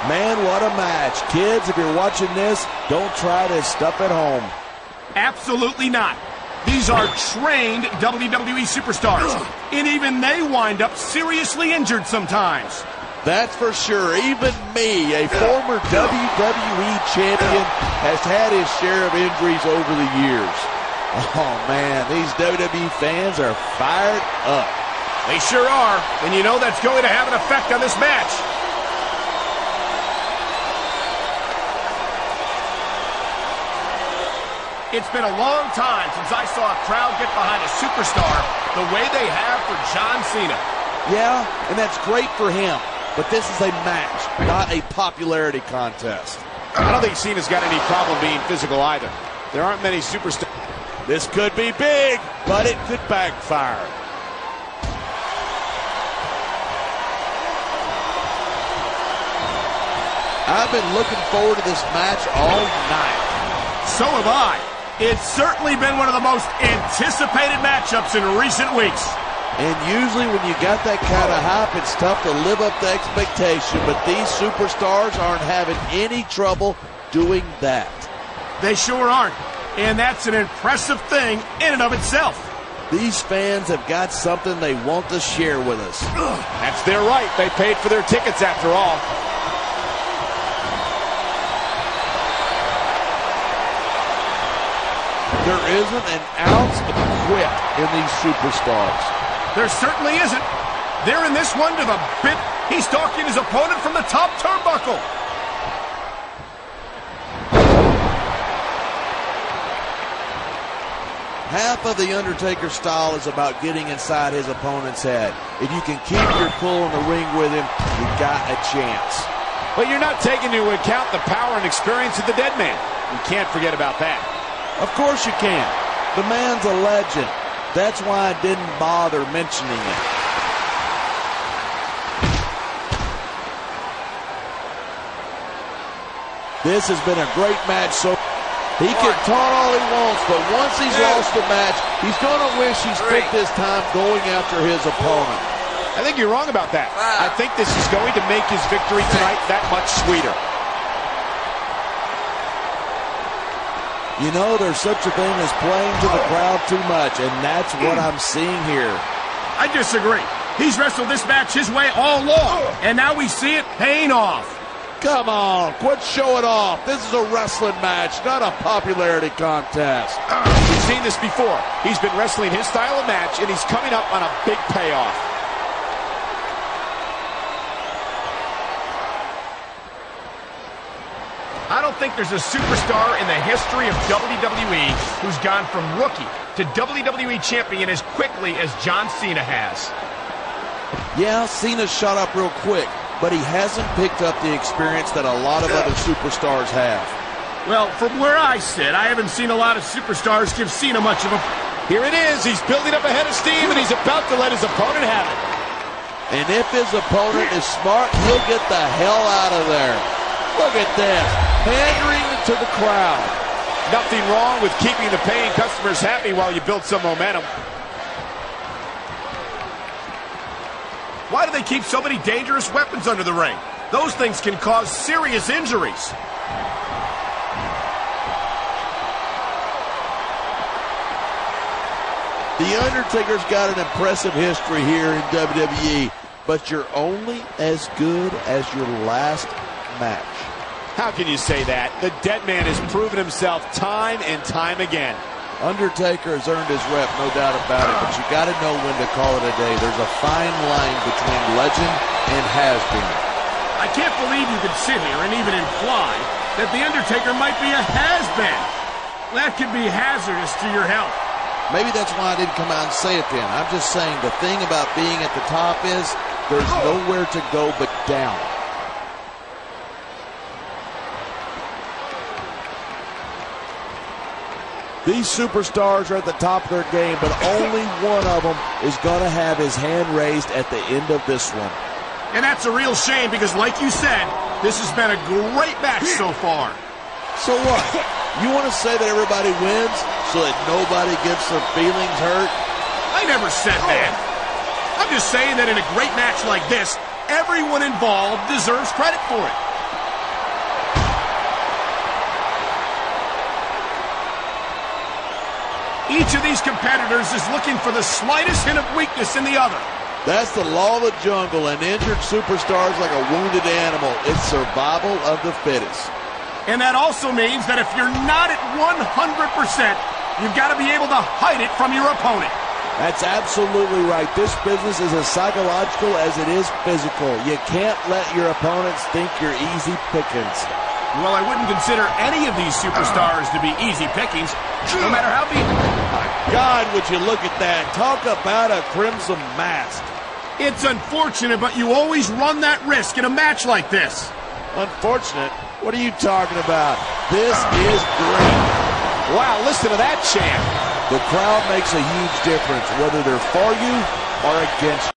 Man, what a match. Kids, if you're watching this, don't try this stuff at home. Absolutely not. These are trained WWE superstars, and even they wind up seriously injured sometimes. That's for sure. Even me, a former WWE champion, has had his share of injuries over the years. Oh, man, these WWE fans are fired up. They sure are, and you know that's going to have an effect on this match. It's been a long time since I saw a crowd get behind a superstar the way they have for John Cena. Yeah, and that's great for him. But this is a match, not a popularity contest. I don't think Cena's got any problem being physical either. There aren't many superstars. This could be big, but it could backfire. I've been looking forward to this match all night. So have I. It's certainly been one of the most anticipated matchups in recent weeks. And usually when you got that kind of hype, it's tough to live up to expectation, but these superstars aren't having any trouble doing that. They sure aren't, and that's an impressive thing in and of itself. These fans have got something they want to share with us. That's their right. They paid for their tickets after all. There isn't an ounce of quit in these superstars. There certainly isn't. They're in this one to the bit. He's stalking his opponent from the top turnbuckle. Half of the Undertaker style is about getting inside his opponent's head. If you can keep your cool in the ring with him, you got a chance. But you're not taking into account the power and experience of the dead man. You can't forget about that. Of course you can. The man's a legend. That's why I didn't bother mentioning it. This has been a great match. So he can taunt all he wants, but once he's lost the match, he's going to wish he spent this time going after his opponent. I think you're wrong about that. I think this is going to make his victory tonight that much sweeter. You know, there's such a thing as playing to the crowd too much, and that's what I'm seeing here. I disagree. He's wrestled this match his way all along, and now we see it paying off. Come on, quit showing off. This is a wrestling match, not a popularity contest. We've seen this before. He's been wrestling his style of match, and he's coming up on a big payoff. I don't think there's a superstar in the history of WWE who's gone from rookie to WWE champion as quickly as John Cena has. Yeah, Cena shot up real quick, but he hasn't picked up the experience that a lot of other superstars have. Well, from where I sit, I haven't seen a lot of superstars give Cena much of a... Here it is. He's building up a head of steam, and he's about to let his opponent have it. And if his opponent is smart, he'll get the hell out of there. Look at this, pandering to the crowd. Nothing wrong with keeping the paying customers happy while you build some momentum. Why do they keep so many dangerous weapons under the ring? Those things can cause serious injuries. The Undertaker's got an impressive history here in WWE, but you're only as good as your last match. How can you say that? The dead man has proven himself time and time again. Undertaker has earned his rep, no doubt about it, but you got to know when to call it a day. There's a fine line between legend and has-been. I can't believe you could sit here and even imply that The Undertaker might be a has-been. That could be hazardous to your health. Maybe that's why I didn't come out and say it then. I'm just saying the thing about being at the top is there's nowhere to go but down. These superstars are at the top of their game, but only one of them is going to have his hand raised at the end of this one. And that's a real shame because, like you said, this has been a great match so far. So what? You want to say that everybody wins so that nobody gets their feelings hurt? I never said that. I'm just saying that in a great match like this, everyone involved deserves credit for it. Each of these competitors is looking for the slightest hint of weakness in the other. That's the law of the jungle. An injured superstar is like a wounded animal. It's survival of the fittest. And that also means that if you're not at 100%, you've got to be able to hide it from your opponent. That's absolutely right. This business is as psychological as it is physical. You can't let your opponents think you're easy pickings. Well, I wouldn't consider any of these superstars to be easy pickings, no matter how beaten. My God, would you look at that. Talk about a crimson mask. It's unfortunate, but you always run that risk in a match like this. Unfortunate? What are you talking about? This is great. Wow, listen to that chant. The crowd makes a huge difference, whether they're for you or against you.